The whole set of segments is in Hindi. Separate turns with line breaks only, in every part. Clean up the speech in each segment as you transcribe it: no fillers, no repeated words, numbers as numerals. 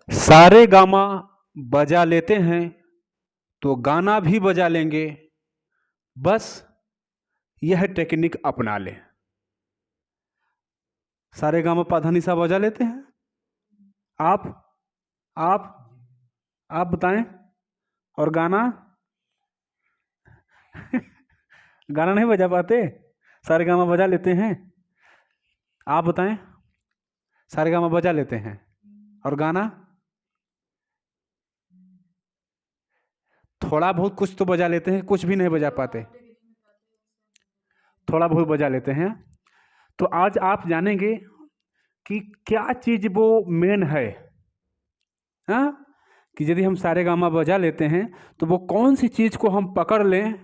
सारे गामा बजा लेते हैं तो गाना भी बजा लेंगे, बस यह टेक्निक अपना लें। सारे गामा पाधा निशा बजा लेते हैं आप आप आप बताएं। और गाना गाना नहीं बजा पाते? सारे गामा बजा लेते हैं, आप बताएं। सारे गामा बजा लेते हैं और गाना थोड़ा बहुत कुछ तो बजा लेते हैं, कुछ भी नहीं बजा पाते, थोड़ा बहुत बजा लेते हैं। तो आज आप जानेंगे कि क्या चीज वो मेन है, हाँ, कि यदि हम सारे गामा बजा लेते हैं तो वो कौन सी चीज को हम पकड़ लें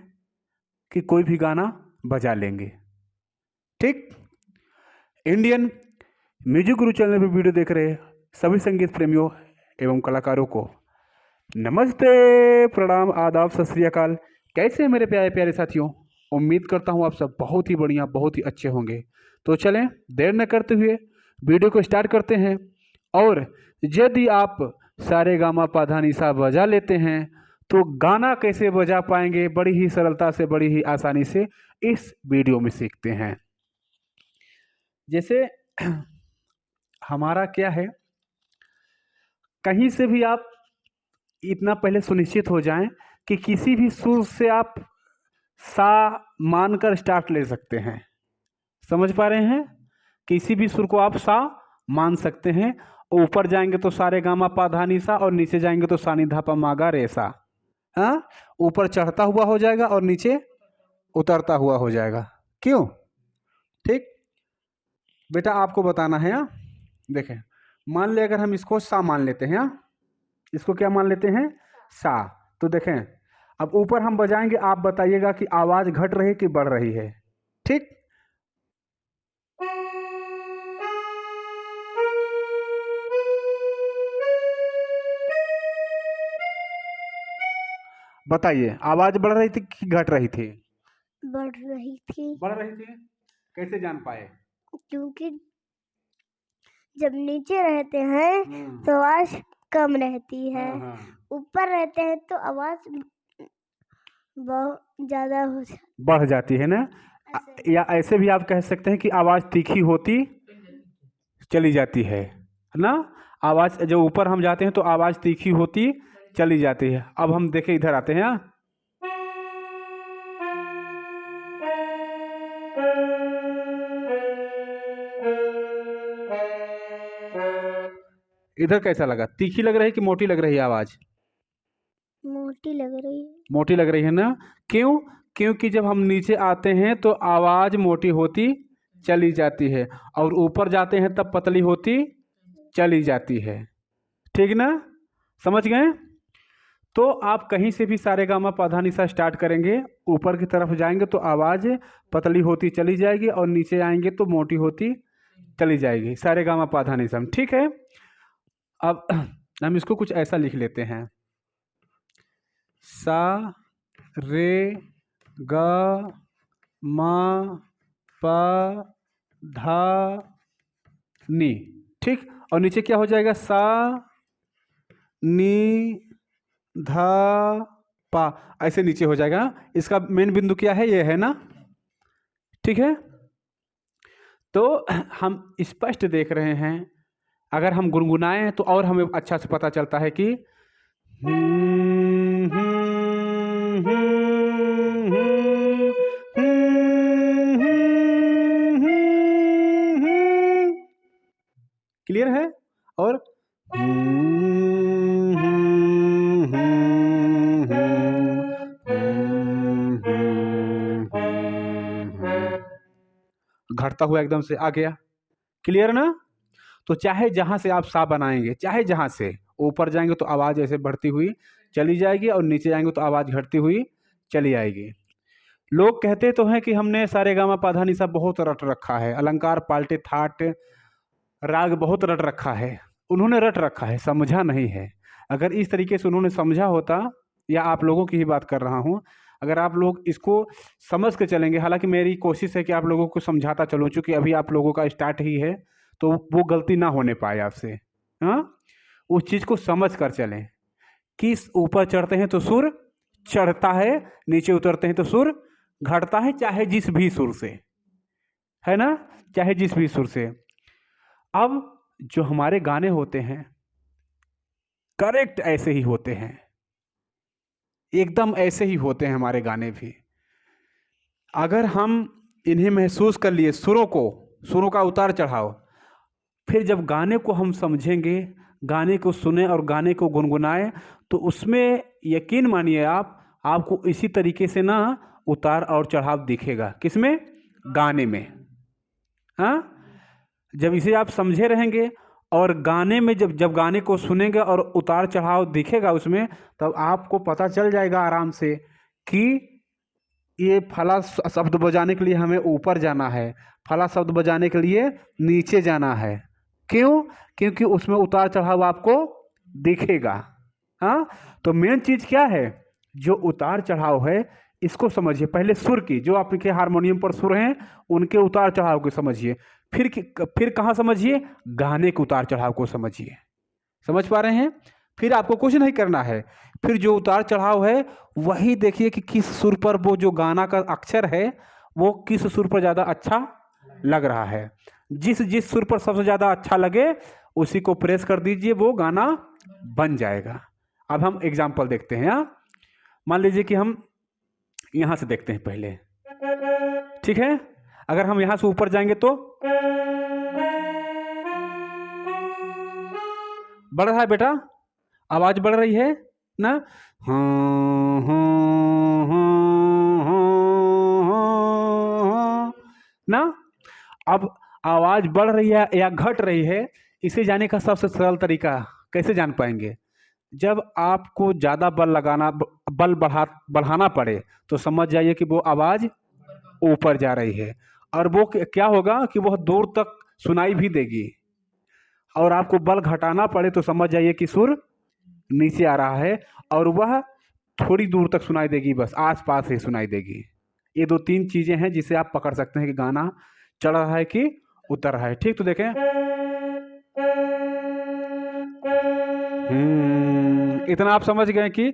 कि कोई भी गाना बजा लेंगे। ठीक। इंडियन म्यूजिक गुरु चैनल पर वीडियो देख रहे सभी संगीत प्रेमियों एवं कलाकारों को नमस्ते, प्रणाम, आदाब, सत श्री अकाल। कैसे हैं मेरे प्यारे प्यारे साथियों? उम्मीद करता हूँ आप सब बहुत ही बढ़िया, बहुत ही अच्छे होंगे। तो चलें देर न करते हुए वीडियो को स्टार्ट करते हैं। और यदि आप सारे गामा पाधा निशा बजा लेते हैं तो गाना कैसे बजा पाएंगे, बड़ी ही सरलता से, बड़ी ही आसानी से इस वीडियो में सीखते हैं। जैसे हमारा क्या है, कहीं से भी आप इतना पहले सुनिश्चित हो जाएं कि किसी भी सुर से आप सा मानकर स्टार्ट ले सकते हैं। समझ पा रहे हैं? किसी भी सुर को आप सा मान सकते हैं। ऊपर जाएंगे तो सारे गामा पा धा नी सा, और नीचे जाएंगे तो सा नी धा पा मा गा रे सा। हाँ, ऊपर चढ़ता हुआ हो जाएगा और नीचे उतरता हुआ हो जाएगा। क्यों? ठीक बेटा, आपको बताना है। हाँ, देखें, मान ले अगर हम इसको सा मान लेते हैं, हाँ, इसको क्या मान लेते हैं? सा। तो देखें, अब ऊपर हम बजाएंगे, आप बताइएगा कि आवाज घट रही कि बढ़ रही है। ठीक, बताइए आवाज बढ़ रही थी कि घट रही थी?
बढ़ रही थी।
बढ़ रही थी। कैसे जान पाए?
क्योंकि जब नीचे रहते हैं तो आवाज कम रहती है, ऊपर रहते हैं तो आवाज बहुत ज्यादा हो
बढ़ जाती है ना। या ऐसे भी आप कह सकते हैं कि आवाज तीखी होती चली जाती है ना। आवाज जब ऊपर हम जाते हैं तो आवाज तीखी होती चली जाती है। अब हम देखें, इधर आते हैं। हाँ, इधर कैसा लगा? तीखी लग रही है कि मोटी लग रही है आवाज?
मोटी लग रही है।
मोटी लग रही है ना। क्यों? क्योंकि जब हम नीचे आते हैं तो आवाज मोटी होती चली जाती है, और ऊपर जाते हैं तब पतली होती चली जाती है। ठीक ना? समझ गए? तो आप कहीं से भी सारे गामा पाधा निशा स्टार्ट करेंगे, ऊपर की तरफ जाएंगे तो आवाज पतली होती चली जाएगी, और नीचे आएंगे तो मोटी होती चली जाएगी। सारे गामा पाधा निशा। ठीक है। अब हम इसको कुछ ऐसा लिख लेते हैं, सा रे ग म प धा नी। ठीक, और नीचे क्या हो जाएगा? सा नी धा पा, ऐसे नीचे हो जाएगा। इसका मेन बिंदु क्या है? ये है ना। ठीक है, तो हम स्पष्ट देख रहे हैं। अगर हम गुनगुनाएं तो और हमें अच्छा से पता चलता है कि क्लियर है। और घटता हुआ एकदम से आ गया। क्लियर ना। तो चाहे जहां से आप सा बनाएंगे, चाहे जहां से, ऊपर जाएंगे तो आवाज ऐसे बढ़ती हुई चली जाएगी, और नीचे जाएंगे तो आवाज घटती हुई चली आएगी। लोग कहते तो हैं कि हमने सारे गामा पाधा निशा बहुत रट रखा है, अलंकार पाल्टे थाट राग बहुत रट रखा है। उन्होंने रट रखा है, समझा नहीं है। अगर इस तरीके से उन्होंने समझा होता, या आप लोगों की ही बात कर रहा हूँ, अगर आप लोग इसको समझ के चलेंगे, हालांकि मेरी कोशिश है कि आप लोगों को समझाता चलूँ, चूँकि अभी आप लोगों का स्टार्ट ही है, तो वो गलती ना होने पाए आपसे। हाँ, उस चीज़ को समझ कर चलें कि ऊपर चढ़ते हैं तो सुर चढ़ता है, नीचे उतरते हैं तो सुर घटता है, चाहे जिस भी सुर से, है ना, चाहे जिस भी सुर से। अब जो हमारे गाने होते हैं करेक्ट ऐसे ही होते हैं, एकदम ऐसे ही होते हैं हमारे गाने भी। अगर हम इन्हें महसूस कर लिए, सुरों का उतार चढ़ाव, फिर जब गाने को हम समझेंगे, गाने को सुने और गाने को गुनगुनाएं, तो उसमें यकीन मानिए आपको इसी तरीके से ना उतार और चढ़ाव दिखेगा। किसमें? गाने में। हाँ, जब इसे आप समझे रहेंगे और गाने में जब गाने को सुनेंगे और उतार चढ़ाव दिखेगा उसमें, तब आपको पता चल जाएगा आराम से कि ये फला शब्द बजाने के लिए हमें ऊपर जाना है, फला शब्द बजाने के लिए नीचे जाना है। क्यों? क्योंकि उसमें उतार चढ़ाव आपको दिखेगा। हाँ, तो मेन चीज़ क्या है? जो उतार चढ़ाव है इसको समझिए। पहले सुर की, जो आपके हारमोनियम पर सुर हैं उनके उतार चढ़ाव को समझिए। फिर कहाँ समझिए? गाने के उतार चढ़ाव को समझिए। समझ पा रहे हैं? फिर आपको कुछ नहीं करना है, फिर जो उतार चढ़ाव है वही देखिए कि किस सुर पर वो जो गाना का अक्षर है वो किस सुर पर ज़्यादा अच्छा लग रहा है। जिस जिस सुर पर सबसे ज़्यादा अच्छा लगे उसी को प्रेस कर दीजिए, वो गाना बन जाएगा। अब हम एग्जाम्पल देखते हैं। हाँ, मान लीजिए कि हम यहाँ से देखते हैं पहले, ठीक है। अगर हम यहाँ से ऊपर जाएंगे तो बढ़ रहा है बेटा, आवाज बढ़ रही है ना। हाँ, हाँ, हाँ, हाँ, हाँ, ना। अब आवाज बढ़ रही है या घट रही है, इसे जाने का सबसे सरल तरीका कैसे जान पाएंगे? जब आपको ज़्यादा बल बढ़ाना पड़े तो समझ जाइए कि वो आवाज़ ऊपर जा रही है, और वो क्या होगा कि वह दूर तक सुनाई भी देगी। और आपको बल घटाना पड़े तो समझ जाइए कि सुर नीचे आ रहा है, और वह थोड़ी दूर तक सुनाई देगी, बस आस पास ही सुनाई देगी। ये 2-3 चीज़ें हैं जिसे आप पकड़ सकते हैं कि गाना चढ़ रहा है कि उतर रहा है। ठीक, तो देखें, इतना आप समझ गए कि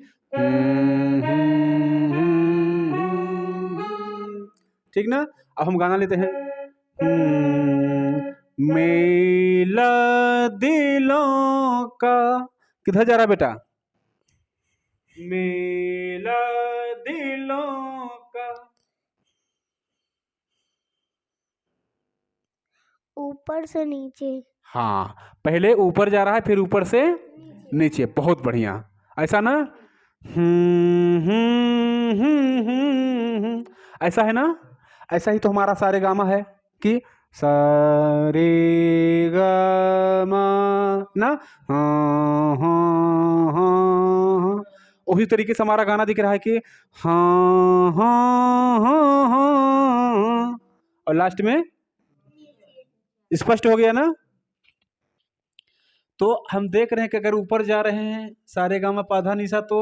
ठीक ना। अब हम गाना लेते हैं। मेला दिलों का, किधर जा रहा है बेटा? मेला दिलों का,
ऊपर से नीचे।
हाँ, पहले ऊपर जा रहा है फिर ऊपर से नीचे। बहुत बढ़िया, ऐसा ना। ऐसा है ना। ऐसा ही तो हमारा सारे गामा है कि सारे गामा ना। हाँ, हाँ, हाँ। उसी तरीके से हमारा गाना दिख रहा है कि हाँ, हाँ, हाँ, हाँ, और लास्ट में स्पष्ट हो गया ना। तो हम देख रहे हैं कि अगर ऊपर जा रहे हैं सारे गामा पाधा निशा तो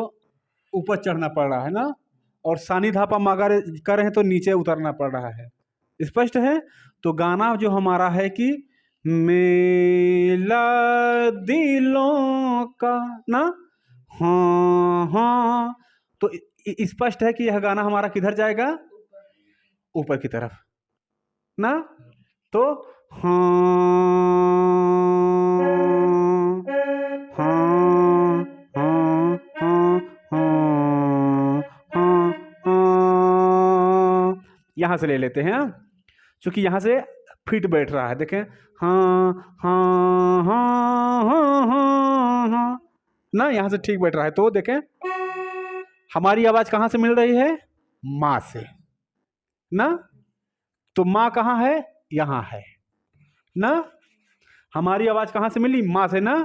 ऊपर चढ़ना पड़ रहा है ना, और सानी धापा मागा कर रहे हैं तो नीचे उतरना पड़ रहा है। स्पष्ट है। तो गाना जो हमारा है कि मेला दिलों का ना, हाँ, हाँ, तो स्पष्ट है कि यह गाना हमारा किधर जाएगा? ऊपर की तरफ ना। तो हाँ, हाँ, हाँ, हाँ, हाँ, हाँ, हाँ, यहाँ से ले लेते हैं। क्योंकि यहाँ से फिट बैठ रहा है, देखें। हाँ, हाँ, हाँ, हाँ, हाँ, हाँ, ना, यहाँ से ठीक बैठ रहा है। तो देखें हमारी आवाज कहाँ से मिल रही है? माँ से ना। तो माँ कहाँ है? यहाँ है ना। हमारी आवाज कहाँ से मिली? माँ से ना।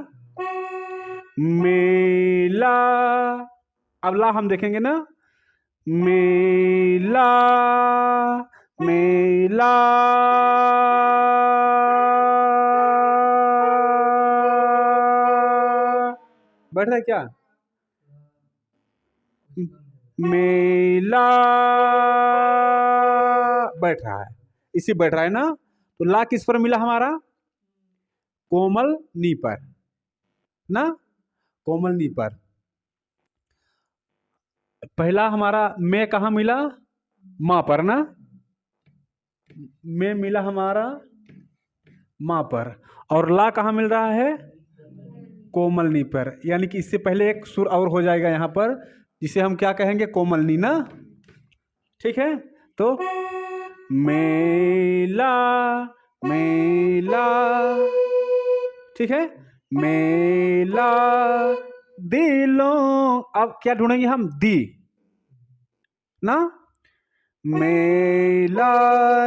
मेला, अब ला हम देखेंगे ना। मेला, मेला, बैठ रहा है क्या? मेला बैठ रहा है, इसी बैठ रहा है ना। तो ला किस पर मिला हमारा? कोमल नी पर ना, कोमल नी पर। पहला हमारा मैं कहाँ मिला, माँ पर ना, मैं मिला हमारा माँ पर, और ला कहाँ मिल रहा है, कोमलनी पर। यानी कि इससे पहले एक सुर और हो जाएगा यहाँ पर, जिसे हम क्या कहेंगे, कोमलनी ना। ठीक है, तो मेला मेला, ठीक है, मेला दिलों, अब क्या ढूंढेंगे हम, दी ना, मेला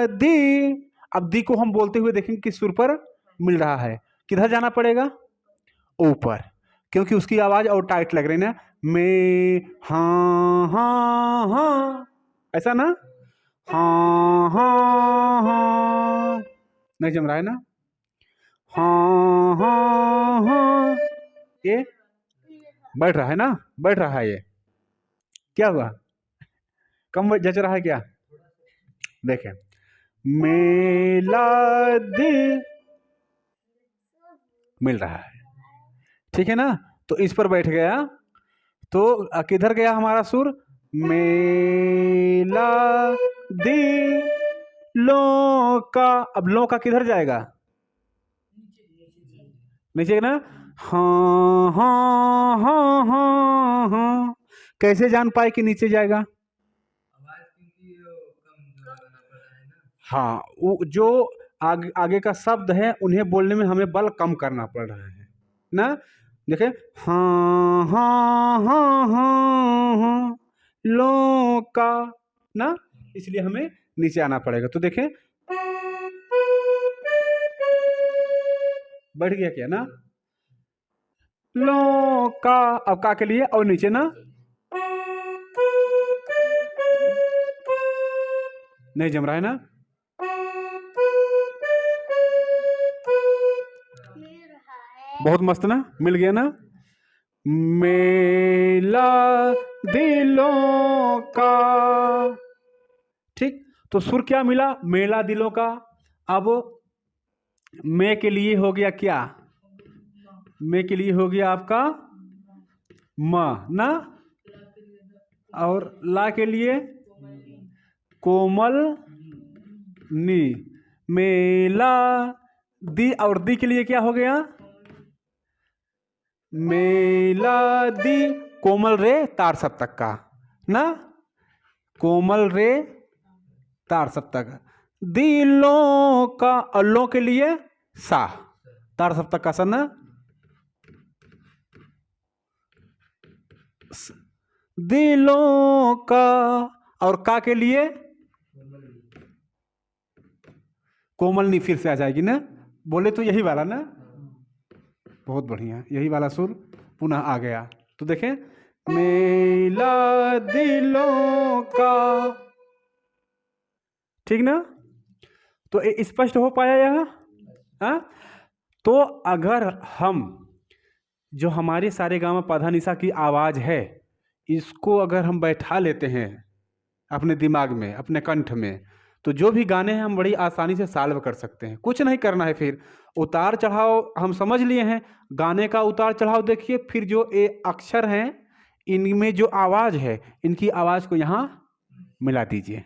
दी। अब दी को हम बोलते हुए देखेंगे किस सुर पर मिल रहा है, किधर जाना पड़ेगा, ऊपर, क्योंकि उसकी आवाज और टाइट लग रही ना, मैं हाँ हाँ हाँ, ऐसा ना, हाँ हाँ हाँ, नहीं जम रहा है ना, हाँ हाँ हाँ, ये बैठ रहा है ना, बैठ रहा है, ये क्या हुआ, कम जच रहा है क्या, देखें, मेला दी मिल रहा है, ठीक है ना। तो इस पर बैठ गया, तो किधर गया हमारा सुर, मेला दी लो का, अब लो का किधर जाएगा, नीचे ना, हाँ हाँ हाँ हाँ हाँ, कैसे जान पाए कि नीचे जाएगा, हाँ, वो जो आगे का शब्द है उन्हें बोलने में हमें बल कम करना पड़ रहा है ना। देखे, हाँ हाँ हाँ हाँ हाँ, लो का ना, इसलिए हमें नीचे आना पड़ेगा। तो देखें, बढ़ गया क्या ना, लो का, अब का के लिए और नीचे ना, नहीं जम रहा है ना, बहुत मस्त ना, मिल गया ना, मेला दिलों का, ठीक। तो सुर क्या मिला, मेला दिलों का। अब मैं के लिए हो गया क्या, मैं के लिए हो गया आपका म ना, और ला के लिए कोमल नी, मेला दी, और दी के लिए क्या हो गया, मेला दी, कोमल रे तार सप्तक का ना, कोमल रे तार सप्तक, दिलों का, अल्लों के लिए सा, तार सप्तक का सा ना, दिलों का, और का के लिए कोमलनी फिर से आ जाएगी ना, बोले तो यही वाला ना, बहुत बढ़िया, यही वाला सुर पुनः आ गया। तो देखें, मेला दिलों का, ठीक ना। तो स्पष्ट हो पाया यह, हाँ। तो अगर हम जो हमारे सारे गामा पाधा निशा की आवाज़ है, इसको अगर हम बैठा लेते हैं अपने दिमाग में, अपने कंठ में, तो जो भी गाने हैं हम बड़ी आसानी से सॉल्व कर सकते हैं। कुछ नहीं करना है, फिर उतार चढ़ाव हम समझ लिए हैं, गाने का उतार चढ़ाव देखिए, फिर जो ये अक्षर हैं इनमें जो आवाज़ है, इनकी आवाज़ को यहाँ मिला दीजिए,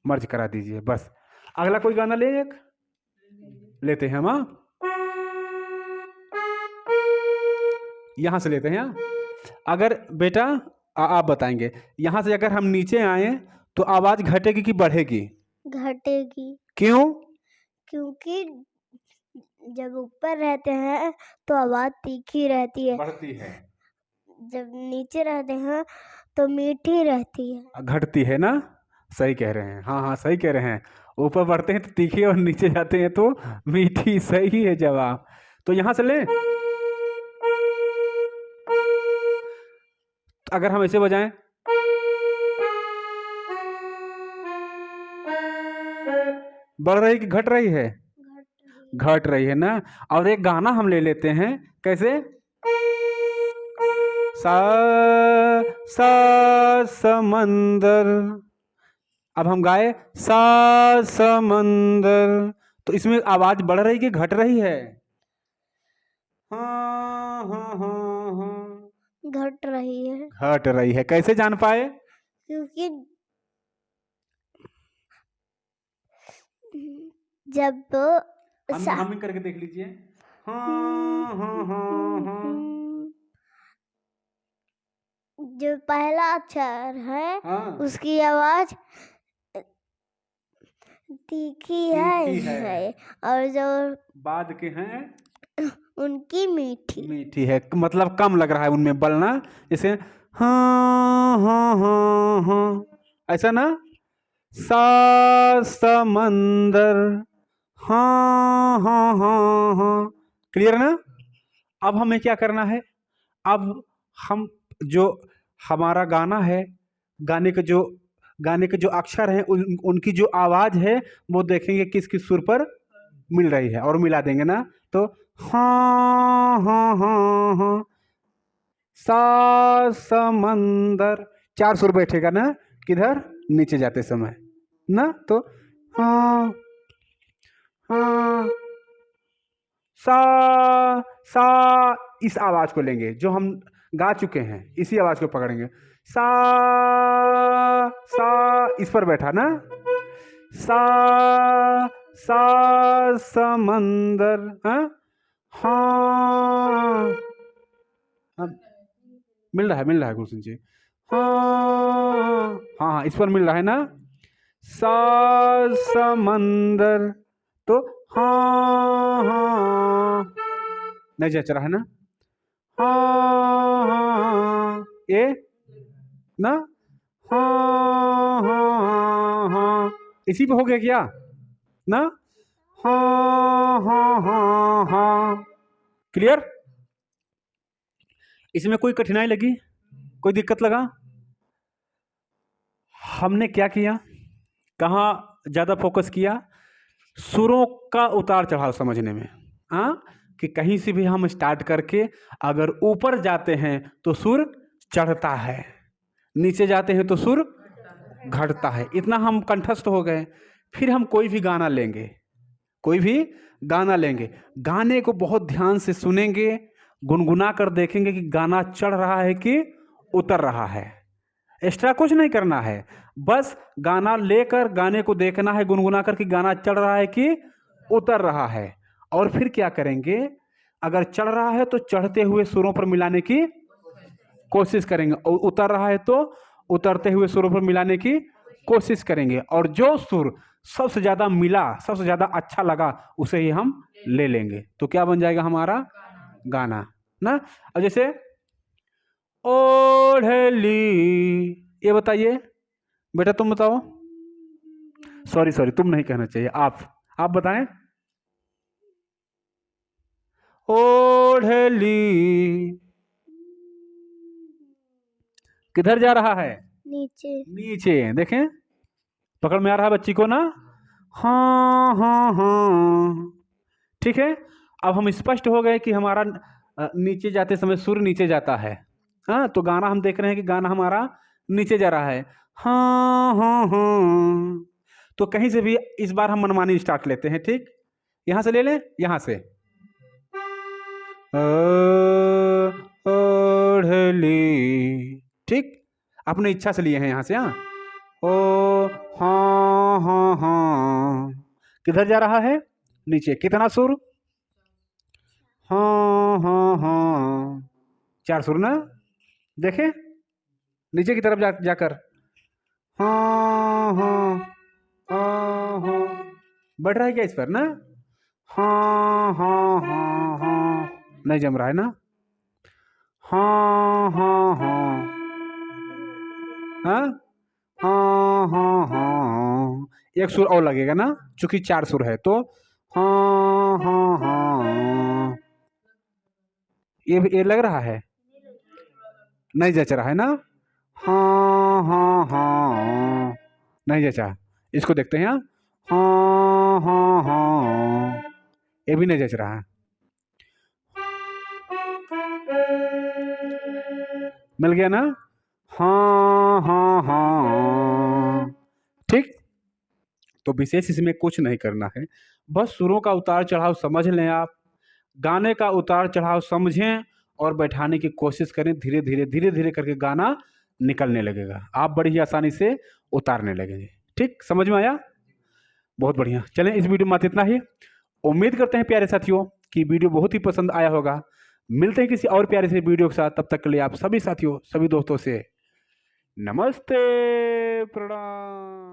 मर्ज करा दीजिए, बस। अगला कोई गाना ले, एक लेते हैं हम, हाँ, यहाँ से लेते हैं, हाँ? अगर बेटा आप बताएंगे, यहाँ से अगर हम नीचे आए तो आवाज घटेगी कि बढ़ेगी,
घटेगी,
क्यों,
क्योंकि जब ऊपर रहते हैं तो आवाज तीखी रहती है,
बढ़ती है,
जब नीचे रहते हैं तो मीठी रहती है,
घटती है ना, सही कह रहे हैं, हाँ हाँ सही कह रहे हैं, ऊपर बढ़ते हैं तो तीखी और नीचे जाते हैं तो मीठी, सही है जवाब। तो यहाँ से ले, अगर हम ऐसे बजाएं, बढ़ रही कि घट रही है, घट रही है ना। और एक गाना हम ले लेते हैं, कैसे, सा सा समंदर, अब हम गाए सा समंदर, तो इसमें आवाज बढ़ रही कि घट रही है, हाँ हाँ हाँ
घट रही है।
घट रही है। कैसे जान पाए?
क्योंकि जब
हम करके देख लीजिए।
जो पहला अक्षर है
हाँ।
उसकी आवाज तीखी है और जो
बाद के हैं
उनकी मीठी
मीठी है। मतलब कम लग रहा है उनमें बल ना, जैसे हाँ हाँ हाँ हाँ, ऐसा ना। सा समंदर, हाँ हाँ हाँ हाँ, क्लियर ना। अब हमें क्या करना है? अब हम जो हमारा गाना है, गाने के जो अक्षर हैं उनकी जो आवाज है वो देखेंगे किस किस सुर पर मिल रही है और मिला देंगे ना। तो हाँ हाँ हाँ हाँ, सा समंदर, 4 सुर बैठेगा ना किधर? नीचे जाते समय ना। तो हाँ हाँ, सा इस आवाज को लेंगे जो हम गा चुके हैं, इसी आवाज को पकड़ेंगे। सा इस पर बैठा ना। सा समंदर, हाँ हाँ, मिल रहा है गुलशन जी। हाँ हाँ हाँ, इस पर मिल रहा है ना। सा समंदर, तो हाँ हाँ, नहीं जच रहा है ना। हाँ हाँ, ये ना। हाँ हाँ हाँ, इसी पे हो गया क्या ना। हाँ हाँ हाँ हाँ, क्लियर। इसमें कोई कठिनाई लगी, कोई दिक्कत लगा? हमने क्या किया, कहाँ ज़्यादा फोकस किया? सुरों का उतार चढ़ाव समझने में। हाँ, कि कहीं से भी हम स्टार्ट करके अगर ऊपर जाते हैं तो सुर चढ़ता है, नीचे जाते हैं तो सुर घटता है। इतना हम कंठस्थ हो गए। फिर हम कोई भी गाना लेंगे, कोई भी गाना लेंगे, गाने को बहुत ध्यान से सुनेंगे, गुनगुना कर देखेंगे कि गाना चढ़ रहा है कि उतर रहा है। एक्स्ट्रा कुछ नहीं करना है, बस गाना लेकर गाने को देखना है गुनगुना कर कि गाना चढ़ रहा है कि उतर रहा है। और फिर क्या करेंगे? अगर चढ़ रहा है तो चढ़ते हुए सुरों पर मिलाने की कोशिश करेंगे, और उतर रहा है तो उतरते हुए सुरों पर मिलाने की कोशिश करेंगे। और जो सुर सबसे ज्यादा मिला, सबसे ज्यादा अच्छा लगा, उसे ही हम ले लेंगे। तो क्या बन जाएगा हमारा गाना ना। अब जैसे ओढ़ली, ये बताइए बेटा, तुम बताओ। सॉरी तुम नहीं कहना चाहिए, आप बताएं। ओढ़ली किधर जा रहा है?
नीचे।
नीचे, देखें पकड़ में आ रहा है बच्ची को ना। हाँ हाँ हाँ, ठीक है। अब हम स्पष्ट हो गए कि हमारा नीचे जाते समय सुर नीचे जाता है। हाँ, तो गाना हम देख रहे हैं कि गाना हमारा नीचे जा रहा है। हाँ हाँ हाँ, तो कहीं से भी इस बार हम मनमानी स्टार्ट लेते हैं, ठीक। यहां से ले लें, यहां से ओढ़ली, ठीक। अपने इच्छा से लिए हैं यहां से। हाँ, ओ हाँ हाँ हाँ, किधर जा रहा है? नीचे। कितना सुर? हाँ हाँ हाँ, 4 सुर ना। देखें नीचे की तरफ जाकर। हाँ हाँ हाँ हाँ, बढ़ रहा है क्या इस पर ना? हाँ हाँ हाँ हाँ, नहीं जम रहा है ना। हाँ हाँ हाँ हाँ हाँ हाँ हाँ, एक सुर और लगेगा ना, चूंकि 4 सुर है तो। हाँ हाँ हाँ, ये लग रहा है, नहीं जच रहा है ना। हाँ हाँ हाँ, नहीं जचा। इसको देखते हैं। हाँ हाँ हाँ, ये भी नहीं जच रहा है। मिल गया ना। हाँ हाँ हाँ, ठीक। तो विशेष इसमें कुछ नहीं करना है, बस सुरों का उतार चढ़ाव समझ लें आप, गाने का उतार चढ़ाव समझें और बैठाने की कोशिश करें, धीरे धीरे करके गाना निकलने लगेगा, आप बड़ी ही आसानी से उतारने लगेंगे। ठीक, समझ में आया? बहुत बढ़िया। चलें, इस वीडियो में इतना ही। उम्मीद करते हैं प्यारे साथियों कि वीडियो बहुत ही पसंद आया होगा। मिलते हैं किसी और प्यारे से वीडियो के साथ, तब तक के लिए आप सभी साथियों, सभी दोस्तों से नमस्ते, प्रणाम।